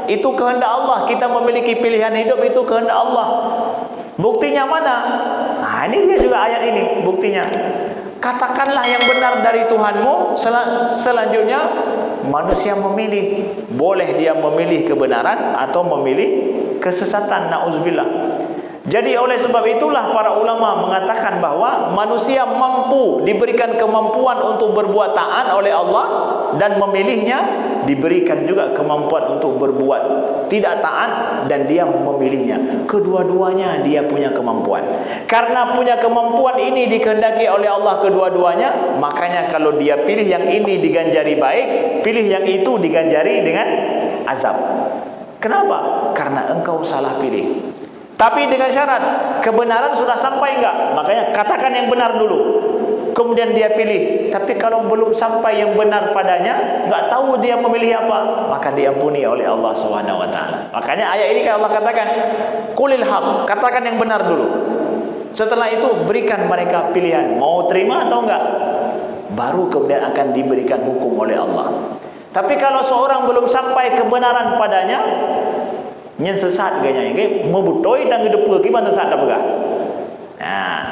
itu kehendak Allah. Kita memiliki pilihan hidup, itu kehendak Allah. Buktinya mana? Nah, ini dia juga ayat ini buktinya. Katakanlah yang benar dari Tuhanmu. Selanjutnya manusia memilih. Boleh dia memilih kebenaran atau memilih kesesatan. Na'udzubillah. Jadi oleh sebab itulah para ulama mengatakan bahwa manusia mampu, diberikan kemampuan untuk berbuat taat oleh Allah, dan memilihnya diberikan juga kemampuan untuk berbuat tidak taat, dan dia memilihnya. Kedua-duanya dia punya kemampuan. Karena punya kemampuan ini dikehendaki oleh Allah kedua-duanya, makanya kalau dia pilih yang ini diganjari baik, pilih yang itu diganjari dengan azab. Kenapa? Karena engkau salah pilih. Tapi dengan syarat, kebenaran sudah sampai enggak? Makanya katakan yang benar dulu. Kemudian dia pilih. Tapi kalau belum sampai yang benar padanya, enggak tahu dia memilih apa, maka diampuni oleh Allah Subhanahu wa taala. Makanya ayat ini kan Allah katakan, qulil haq, katakan yang benar dulu. Setelah itu berikan mereka pilihan, mau terima atau enggak. Baru kemudian akan diberikan hukum oleh Allah. Tapi kalau seorang belum sampai kebenaran padanya, nyen sesat gayanya, membutoi dan ngedepul gimana sesat dah pegah. Nah,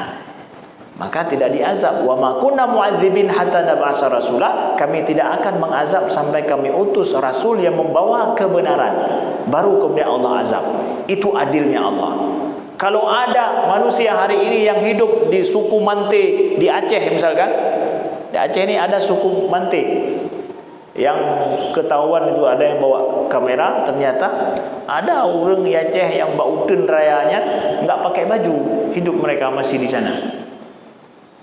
maka tidak diazab. Wa ma kunna mu'adzibin hatta nab'atsa rasula, kami tidak akan mengazab sampai kami utus rasul yang membawa kebenaran. Baru kemudian Allah azab. Itu adilnya Allah. Kalau ada manusia hari ini yang hidup di suku Mante di Aceh misalkan, di Aceh ini ada suku Mante yang ketahuan itu ada yang bawa kamera, ternyata ada orang di Aceh yang bautun rayanya enggak pakai baju, hidup mereka masih di sana.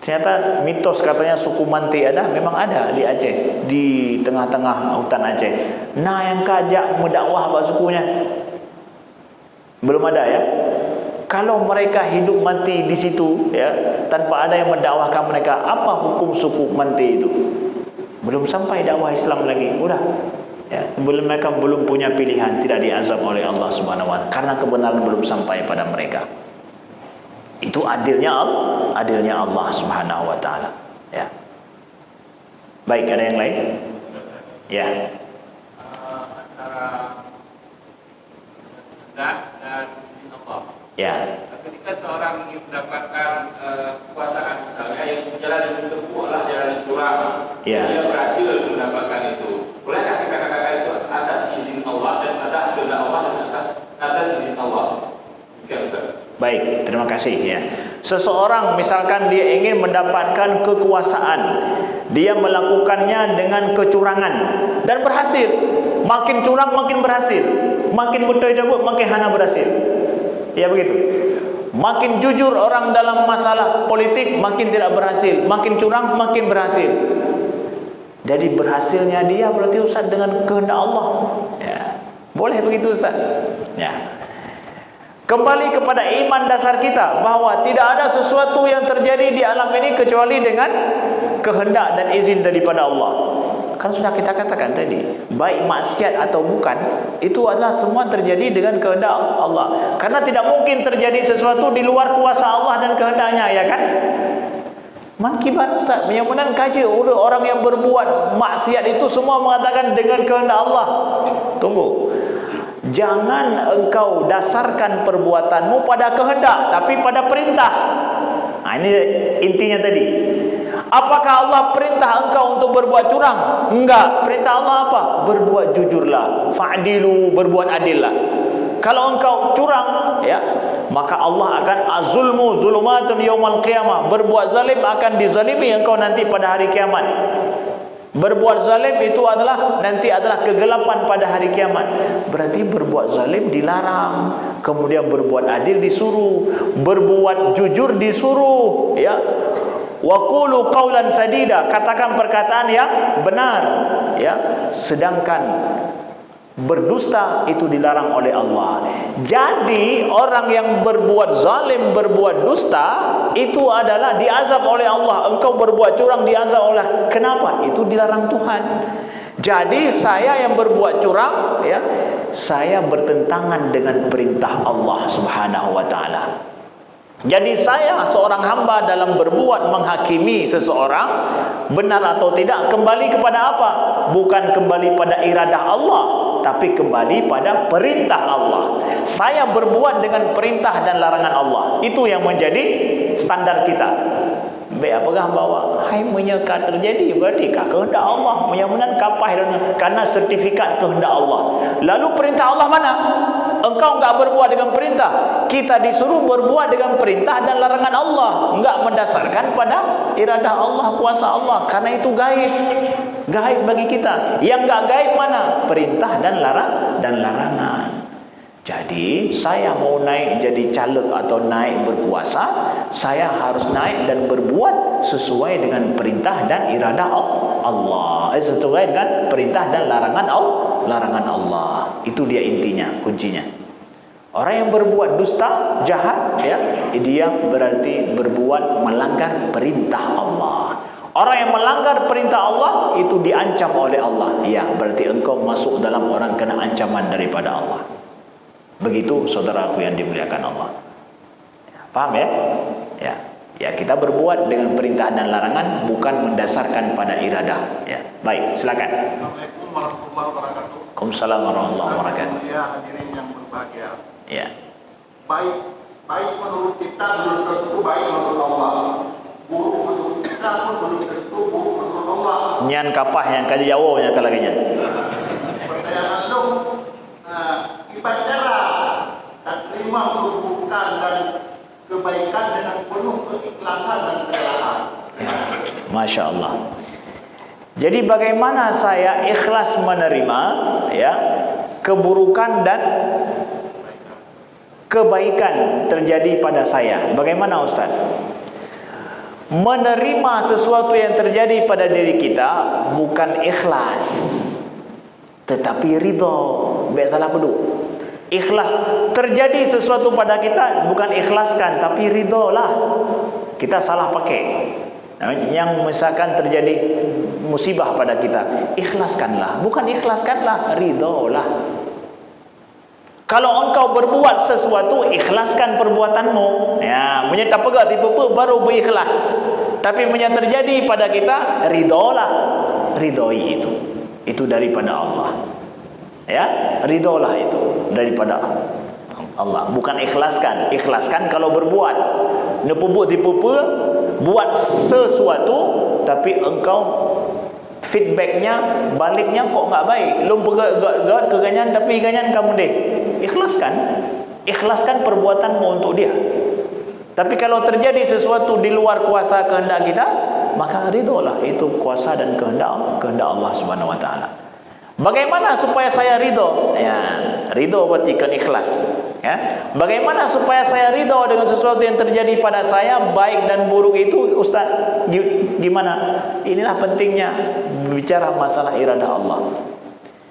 Ternyata mitos katanya suku Mante ada, memang ada di Aceh, di tengah-tengah hutan Aceh. Nah, yang kajak mendakwah bak sukunya belum ada ya. Kalau mereka hidup mati di situ ya, tanpa ada yang mendakwahkan mereka, apa hukum suku Mante itu? Belum sampai dakwah Islam lagi, udah ya, mereka belum punya pilihan, tidak diazab oleh Allah Subhanahu wa taala karena kebenaran belum sampai pada mereka. Itu adilnya Allah Subhanahu wa taala ya. Baik, ada yang lain? Ya. Antara dan Allah. Ya. Ketika seorang ingin mendapatkan kekuasaan misalnya, yang jalan yang ditempuh adalah jalan yang curang, Ya. dia berhasil mendapatkan itu. Bolehkah kita katakan itu atas izin Allah dan atas kehendak Allah dan atas izin Allah? Demikian, Ustaz. Baik, terima kasih ya. Seseorang misalkan dia ingin mendapatkan kekuasaan, dia melakukannya dengan kecurangan dan berhasil. Makin curang makin berhasil, makin betul dabut makin hana berhasil. Ya begitu. Makin jujur orang dalam masalah politik makin tidak berhasil, makin curang makin berhasil. Jadi berhasilnya dia berarti Ustaz dengan kehendak Allah. Ya. Boleh begitu Ustaz? Ya. Kembali kepada iman dasar kita bahwa tidak ada sesuatu yang terjadi di alam ini kecuali dengan kehendak dan izin daripada Allah. Kan sudah kita katakan tadi, baik maksiat atau bukan, itu adalah semua terjadi dengan kehendak Allah. Karena tidak mungkin terjadi sesuatu di luar kuasa Allah dan kehendaknya, ya kan? Mankibat Ustaz, yang benar kaji orang yang berbuat maksiat itu semua mengatakan dengan kehendak Allah. Tunggu. Jangan engkau dasarkan perbuatanmu pada kehendak, tapi pada perintah. Nah, ini intinya tadi. Apakah Allah perintah engkau untuk berbuat curang? Enggak. Perintah Allah apa? Berbuat jujurlah. Fa'dilu, berbuat adillah. Kalau engkau curang, ya, maka Allah akan azulmu zulumatun yaumal qiyamah. Berbuat zalim akan dizalimi engkau nanti pada hari kiamat. Berbuat zalim itu adalah nanti adalah kegelapan pada hari kiamat. Berarti berbuat zalim dilarang, kemudian berbuat adil disuruh, berbuat jujur disuruh, ya. Wa qulu qawlan sadida, katakan perkataan yang benar, ya. Sedangkan berdusta itu dilarang oleh Allah. Jadi orang yang berbuat zalim, berbuat dusta, itu adalah diazab oleh Allah. Engkau berbuat curang diazab oleh, kenapa? Itu dilarang Tuhan. Jadi saya yang berbuat curang, ya, saya bertentangan dengan perintah Allah Subhanahu wa taala. Jadi saya seorang hamba dalam berbuat menghakimi seseorang benar atau tidak kembali kepada apa? Bukan kembali pada iradah Allah, tapi kembali pada perintah Allah. Saya berbuat dengan perintah dan larangan Allah. Itu yang menjadi standar kita. Baik apakah bahwa hai menyeka terjadi berarti kehendak Allah, mudah-mudahan kapah karena sertifikat kehendak Allah. Lalu perintah Allah mana? Engkau enggak berbuat dengan perintah. Kita disuruh berbuat dengan perintah dan larangan Allah, enggak mendasarkan pada iradah Allah, kuasa Allah, karena itu gaib. Gaib bagi kita. Yang enggak gaib mana? Perintah dan larangan. Jadi saya mau naik jadi caleg atau naik berkuasa, saya harus naik dan berbuat sesuai dengan perintah dan iradah Allah. Sesuai dengan perintah dan larangan Allah. Itu dia intinya, kuncinya. Orang yang berbuat dusta, jahat, ya, dia berarti berbuat melanggar perintah Allah. Orang yang melanggar perintah Allah itu diancam oleh Allah. Ya, berarti engkau masuk dalam orang kena ancaman daripada Allah. Begitu saudaraku yang dimuliakan Allah. Paham ya? Ya, kita berbuat dengan perintah dan larangan bukan mendasarkan pada iradah. Ya, baik, silakan. Assalamualaikum warahmatullahi wabarakatuh. Waalaikumsalam warahmatullahi wabarakatuh. Ya, hadirin yang berbahagia. Ya. Baik menurut kita belum tentu baik menurut Allah. Buruk menurut kita pun belum tentu buruk menurut Allah. Nyan kapah yang kaji Jawa nya kalaganya. Pertanyaan lu, ibadah dan terima keburukan dan kebaikan dengan penuh keikhlasan dan kerelaan. Ya, Masya Allah. Jadi bagaimana saya ikhlas menerima ya keburukan dan kebaikan terjadi pada saya? Bagaimana Ustaz? Menerima sesuatu yang terjadi pada diri kita bukan ikhlas, tetapi ridho. Betul apa? Ikhlas terjadi sesuatu pada kita bukan ikhlaskan, tapi ridho lah. Kita salah pakai. Yang misalkan terjadi musibah pada kita, ikhlaskanlah, bukan ikhlaskanlah, ridho lah. Kalau engkau berbuat sesuatu, ikhlaskan perbuatanmu. Ya, menyata pegak tipe baru berikhlas. Tapi yang terjadi pada kita, ridholah, ridhoi itu. Itu daripada Allah. Ya, ridholah itu daripada Allah. Bukan ikhlaskan. Ikhlaskan kalau berbuat. Nepubuk tipe buat sesuatu, tapi engkau feedbacknya, baliknya kok nggak baik. Lu pegat keganyan, tapi ganyan kamu deh. Ikhlaskan perbuatanmu untuk dia. Tapi kalau terjadi sesuatu di luar kuasa kehendak kita, maka ridholah, itu kuasa dan kehendak Allah Subhanahu wa taala. Bagaimana supaya saya ridho? Ya, ridho berarti kan ikhlas. Ya. Bagaimana supaya saya ridho dengan sesuatu yang terjadi pada saya, baik dan buruk itu, Ustaz? Gimana? Inilah pentingnya bicara masalah iradah Allah.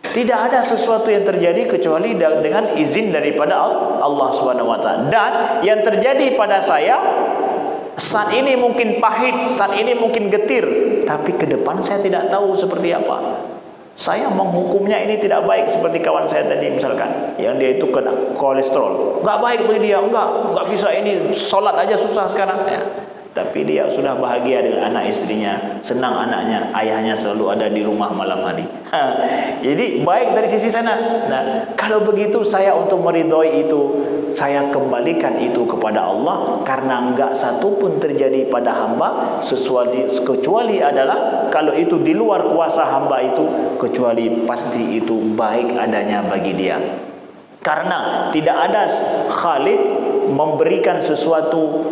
Tidak ada sesuatu yang terjadi kecuali dengan izin daripada Allah Subhanahu wa taala. Dan yang terjadi pada saya saat ini mungkin pahit, saat ini mungkin getir, tapi ke depan saya tidak tahu seperti apa. Saya menghukumnya ini tidak baik, seperti kawan saya tadi misalkan, yang dia itu kena kolesterol. Enggak baik bagi dia, enggak bisa ini, sholat aja susah sekarang. Ya. Tapi dia sudah bahagia dengan anak istrinya, senang anaknya, ayahnya selalu ada di rumah malam hari. Jadi baik dari sisi sana. Nah, kalau begitu saya untuk meridhoi itu, saya kembalikan itu kepada Allah, karena enggak satu pun terjadi pada hamba kecuali adalah kalau itu di luar kuasa hamba itu, kecuali pasti itu baik adanya bagi dia. Karena tidak ada Khalik memberikan sesuatu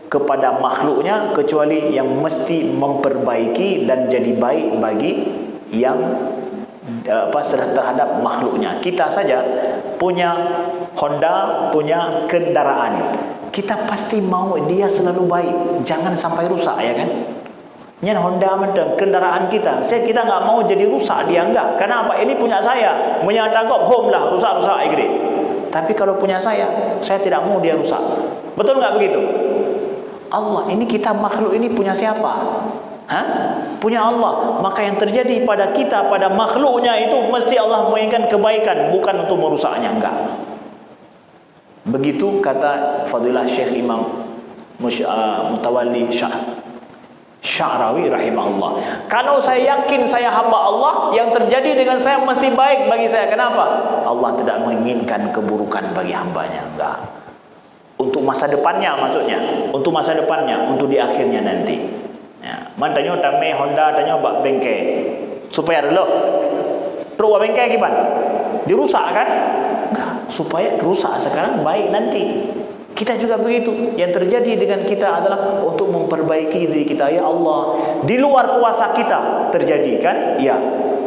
kepada makhluknya kecuali yang mesti memperbaiki dan jadi baik bagi yang terhadap makhluknya. Kita saja punya Honda, punya kendaraan, kita pasti mau dia selalu baik, jangan sampai rusak, ya kan? Yang Honda macam kendaraan kita nggak mau jadi rusak dia, enggak. Karena apa? Ini punya saya, menyatakan home lah rusak-rusak igri. Tapi kalau punya saya tidak mau dia rusak. Betul nggak begitu? Allah, ini kita makhluk ini punya siapa? Punya Allah. Maka yang terjadi pada kita, pada makhluknya itu mesti Allah menginginkan kebaikan, bukan untuk merusaknya, enggak. Begitu kata Fadilah Syekh Imam Mutawalli Sya'rawi rahimahullah. Kalau saya yakin saya hamba Allah, yang terjadi dengan saya mesti baik bagi saya. Kenapa? Allah tidak menginginkan keburukan bagi hambanya, enggak. Untuk masa depannya maksudnya, untuk masa depannya, untuk di akhirnya nanti. Ya, mantanyo tame Honda tanyo bak bengke. Supaya dulu. Terus bengke gimana? Dirusak kan? Enggak, supaya rusak sekarang baik nanti. Kita juga begitu. Yang terjadi dengan kita adalah untuk memperbaiki diri kita. Ya Allah, di luar kuasa kita terjadi kan? Ya,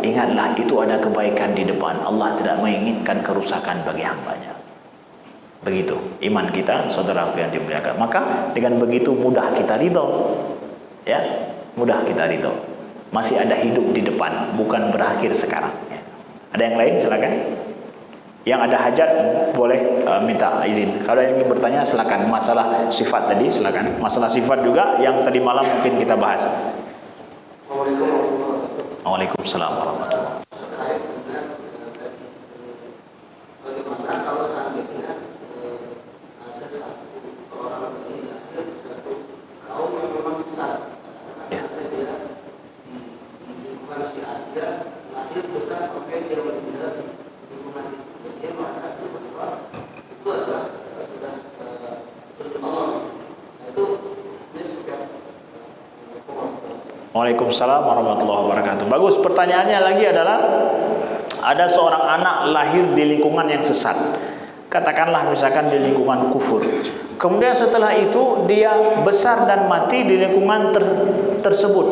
ingatlah itu ada kebaikan di depan. Allah tidak menginginkan kerusakan bagi hambanya. Begitu iman kita, saudaraku yang dimuliakan. Maka dengan begitu mudah kita ridho, ya, mudah kita ridho. Masih ada hidup di depan, bukan berakhir sekarang. Ya. Ada yang lain, silakan. Yang ada hajat boleh minta izin. Kalau yang ingin bertanya silakan. Masalah sifat tadi silakan. Masalah sifat juga yang tadi malam mungkin kita bahas. Waalaikumsalam warahmatullahi wabarakatuh. Waalaikumsalam warahmatullahi wabarakatuh. Bagus, pertanyaannya lagi adalah ada seorang anak lahir di lingkungan yang sesat. Katakanlah misalkan di lingkungan kufur. Kemudian setelah itu dia besar dan mati di lingkungan tersebut.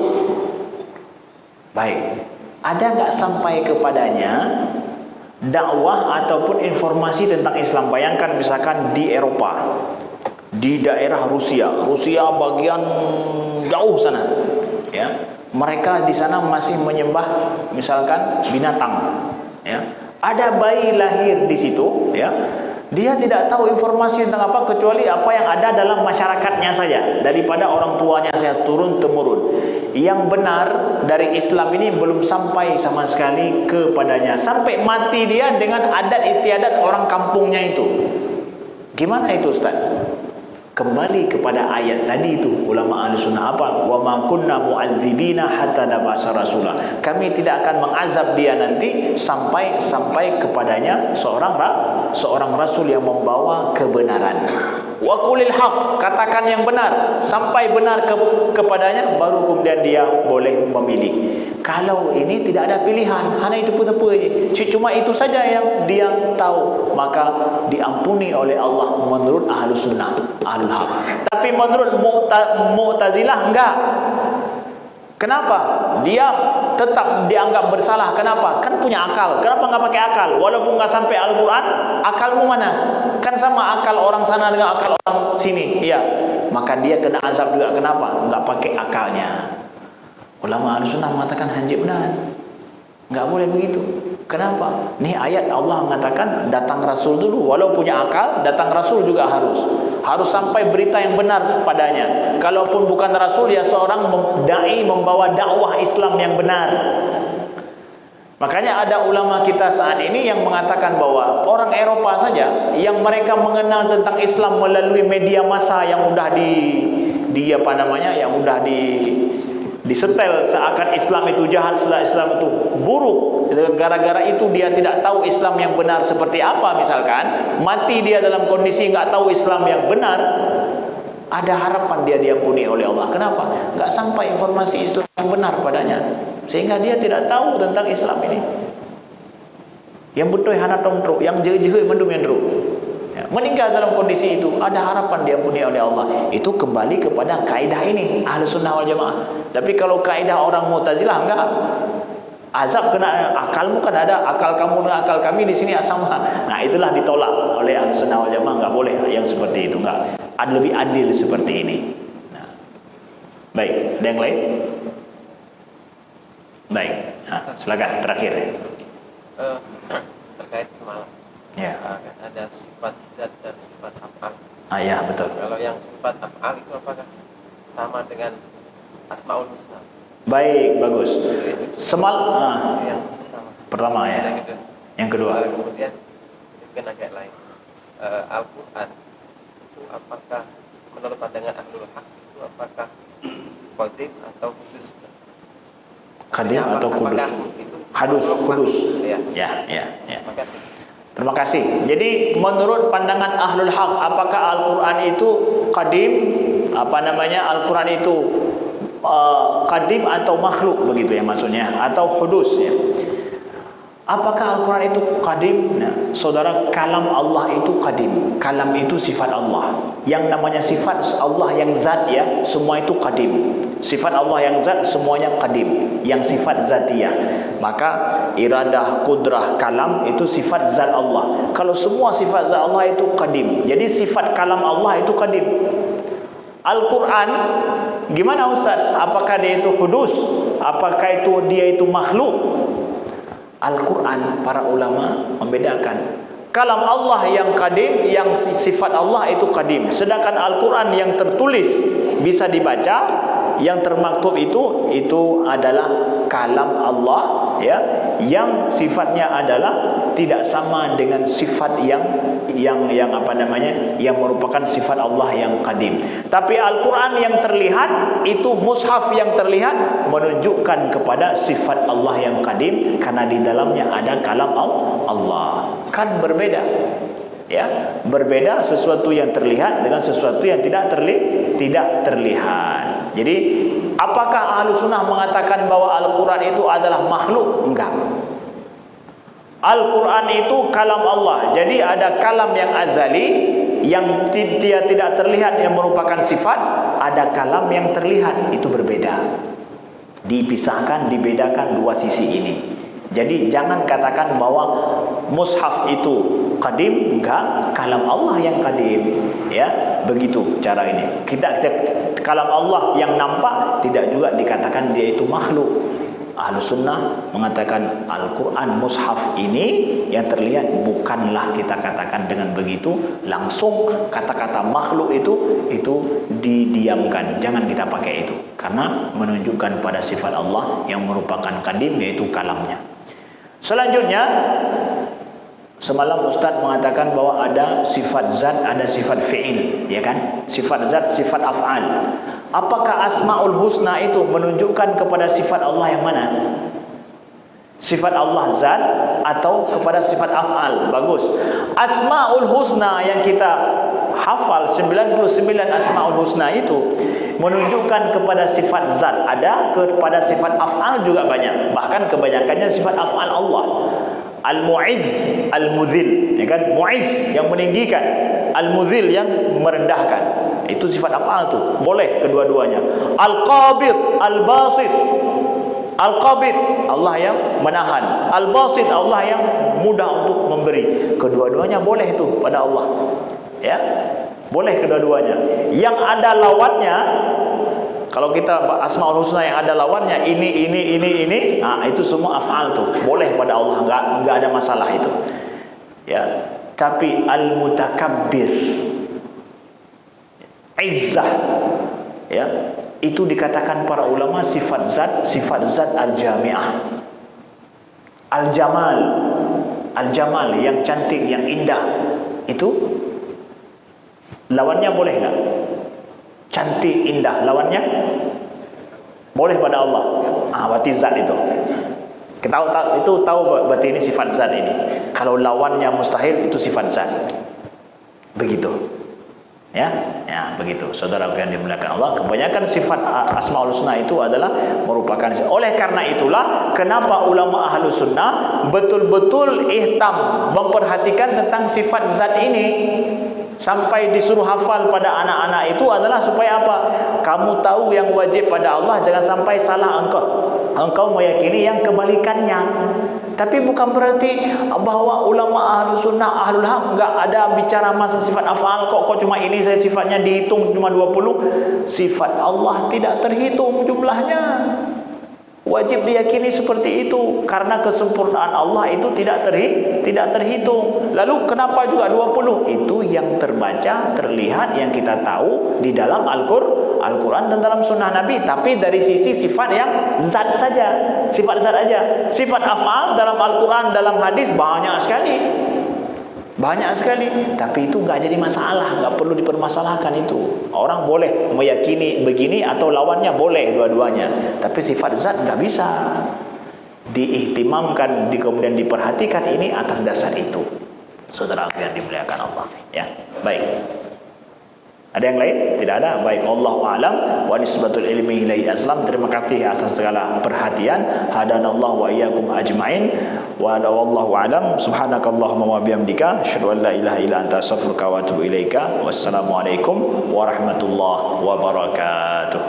Baik, ada nggak sampai kepadanya dakwah ataupun informasi tentang Islam? Bayangkan misalkan di Eropa, di daerah Rusia bagian jauh sana, ya, mereka di sana masih menyembah misalkan binatang, ya. Ada bayi lahir di situ, ya. Dia tidak tahu informasi tentang apa kecuali apa yang ada dalam masyarakatnya saja, daripada orang tuanya saya turun temurun. Yang benar dari Islam ini belum sampai sama sekali kepadanya, sampai mati dia dengan adat istiadat orang kampungnya itu. Gimana itu, Ustaz? Kembali kepada ayat tadi itu, ulama Ahlussunnah apa? Wa ma kunna mu'adzibina hatta nab'atsa rasula. Kami tidak akan mengazab dia nanti sampai kepadanya seorang rasul yang membawa kebenaran. Wa qulil haq, katakan yang benar, sampai benar kepadanya baru kemudian dia boleh memilih. Kalau ini tidak ada pilihan, hanya itu tepu cuma itu saja yang dia tahu, maka diampuni oleh Allah menurut Ahlussunnah, Ahlul Haq. Tapi menurut Mu'tazilah enggak. Kenapa? Dia tetap dianggap bersalah. Kenapa? Kan punya akal. Kenapa nggak pakai akal? Walaupun nggak sampai Al-Quran, akalmu mana? Kan sama akal orang sana dengan akal orang sini. Iya. Maka dia kena azab juga. Kenapa? Nggak pakai akalnya. Ulama Ahlussunnah mengatakan hanjib benar. Nggak boleh begitu. Kenapa? Nih ayat Allah mengatakan datang Rasul dulu. Walau punya akal, datang Rasul juga harus sampai berita yang benar padanya. Kalaupun bukan Rasul, ya seorang dai membawa dakwah Islam yang benar. Makanya ada ulama kita saat ini yang mengatakan bahwa orang Eropa saja yang mereka mengenal tentang Islam melalui media massa yang udah disetel seakan Islam itu jahat, Islam itu buruk. Gara-gara itu dia tidak tahu Islam yang benar seperti apa, misalkan mati dia dalam kondisi nggak tahu Islam yang benar. Ada harapan dia diampuni oleh Allah. Kenapa? Nggak sampai informasi Islam yang benar padanya, sehingga dia tidak tahu tentang Islam ini. Yang betul hana tomtro, yang jeh-jeh mendum yang meninggal dalam kondisi itu, ada harapan diampuni oleh Allah. Itu kembali kepada kaidah ini Ahlussunnah wal Jamaah. Tapi kalau kaidah orang Mu'tazilah enggak. Azab kena akalmu, kan ada akal kamu dengan akal kami di sini sama. Nah, itulah ditolak oleh Ahlussunnah wal Jamaah. Enggak boleh yang seperti itu, enggak. Lebih adil seperti ini. Nah. Baik, ada yang lain? Baik. Nah, silakan terakhir. Terkait semalam. Ya. Ada sifat zat dan sifat af'al. Ya, betul. Kalau yang sifat af'al itu apakah sama dengan Asmaul Husna? Baik, bagus. Yang pertama ya. Yang kedua. Kemudian mungkin agak lain. Al-Quran itu apakah menurut pandangan Ahlul Haq itu apakah qadim atau kudus? Qadim atau kudus? Kudus. Ya. Terima kasih. Jadi menurut pandangan Ahlul Haq, apakah Al-Quran itu qadim, Al-Quran itu qadim atau makhluk, begitu ya maksudnya, atau hudus ya. Apakah Al-Quran itu qadim? Nah, saudara, kalam Allah itu qadim. Kalam itu sifat Allah. Yang namanya sifat Allah yang zat ya, semua itu qadim. Sifat Allah yang zat semuanya qadim, yang sifat zatiyah. Maka iradah, kudrah, kalam itu sifat zat Allah. Kalau semua sifat zat Allah itu qadim, jadi sifat kalam Allah itu qadim. Al-Quran gimana Ustaz? Apakah dia itu hudus? Apakah dia itu makhluk? Al-Quran para ulama membedakan. Kalam Allah yang qadim, yang sifat Allah itu qadim. Sedangkan Al-Quran yang tertulis bisa dibaca, yang termaktub itu adalah kalam Allah ya, yang sifatnya adalah tidak sama dengan sifat yang merupakan sifat Allah yang qadim. Tapi Al-Quran yang terlihat itu mushaf yang terlihat menunjukkan kepada sifat Allah yang qadim, karena di dalamnya ada kalam Allah. Kan berbeda ya, berbeda sesuatu yang terlihat dengan sesuatu yang tidak terlihat. Jadi apakah Ahlussunnah mengatakan bahwa Al-Quran itu adalah makhluk? Enggak. Al-Quran itu kalam Allah. Jadi ada kalam yang azali, yang dia tidak terlihat yang merupakan sifat, ada kalam yang terlihat, itu berbeda. Dipisahkan, dibedakan dua sisi ini. Jadi jangan katakan bahwa mushaf itu qadim, enggak, kalam Allah yang qadim, ya. Begitu cara ini. Kita kalam Allah yang nampak tidak juga dikatakan dia itu makhluk. Ahlus sunnah mengatakan Al-Quran mushaf ini yang terlihat, bukanlah kita katakan dengan begitu langsung kata-kata makhluk itu didiamkan. Jangan kita pakai itu, karena menunjukkan pada sifat Allah yang merupakan qadim, yaitu kalamnya. Selanjutnya, semalam Ustaz mengatakan bahwa ada sifat zat, ada sifat fi'il, ya kan? Sifat zat, sifat af'al. Apakah Asmaul Husna itu menunjukkan kepada sifat Allah yang mana? Sifat Allah zat atau kepada sifat af'al? Bagus. Asmaul Husna yang kita hafal 99 Asmaul Husna itu menunjukkan kepada sifat zat ada, kepada sifat af'al juga banyak. Bahkan kebanyakannya sifat af'al Allah. Al-Mu'izz, Al-Mudhil, ya kan? Mu'izz yang meninggikan, Al-Mudhil yang merendahkan. Itu sifat af'al tu. Boleh kedua-duanya. Al-Qabid, Al-Basit. Al-Qabid, Allah yang menahan. Al-Basit, Allah yang mudah untuk memberi. Kedua-duanya boleh itu pada Allah. Ya. Boleh kedua-duanya. Yang ada lawannya, kalau kita Asmaul Husna yang ada lawannya ini, nah itu semua af'al tuh. Boleh pada Allah, enggak ada masalah itu. Ya. Tapi Al-Mutakabbir, Izzah, ya, itu dikatakan para ulama sifat zat al-jami'ah. Al-Jamal yang cantik, yang indah. Itu lawannya boleh enggak? Cantik, indah, lawannya boleh pada Allah. Berarti zat itu. Kita tahu berarti ini sifat zat ini. Kalau lawannya mustahil, itu sifat zat. Begitu. Ya, begitu. Saudara yang dimuliakan Allah, kebanyakan sifat Asmaul Husna itu adalah merupakan. Oleh karena itulah kenapa ulama Ahlus Sunnah betul-betul ihtam memperhatikan tentang sifat zat ini. Sampai disuruh hafal pada anak-anak itu adalah supaya apa? Kamu tahu yang wajib pada Allah, jangan sampai salah engkau meyakini yang kebalikannya. Tapi bukan berarti bahwa ulama Ahlus Sunnah, Ahlul Haq enggak ada bicara masa sifat af'al. Kok cuma ini saya sifatnya dihitung cuma 20? Sifat Allah tidak terhitung jumlahnya. Wajib diyakini seperti itu, karena kesempurnaan Allah itu tidak terhitung. Lalu kenapa juga 20? Itu yang terbaca, terlihat, yang kita tahu di dalam Al-Quran dan dalam sunnah Nabi. Tapi dari sisi sifat yang zat saja, sifat zat aja. Sifat af'al dalam Al-Quran, dalam hadis banyak sekali. Tapi itu enggak jadi masalah, enggak perlu dipermasalahkan itu. Orang boleh meyakini begini atau lawannya boleh dua-duanya. Tapi sifat zat enggak bisa diihtimamkan, kemudian diperhatikan ini atas dasar itu. Saudara yang dimuliakan Allah, ya. Baik. Ada yang lain? Tidak ada. Baik, wallahu a'lam wa nisbatul ilmi ilaihi aslam. Terima kasih atas segala perhatian. Hadanallahu wa iyyakum ajmain. Wa wallahu a'lam. Subhanakallahumma wa bihamdika asyhadu an la ilaha illa anta astaghfiruka wa atubu ilaika. Wassalamualaikum warahmatullahi wabarakatuh.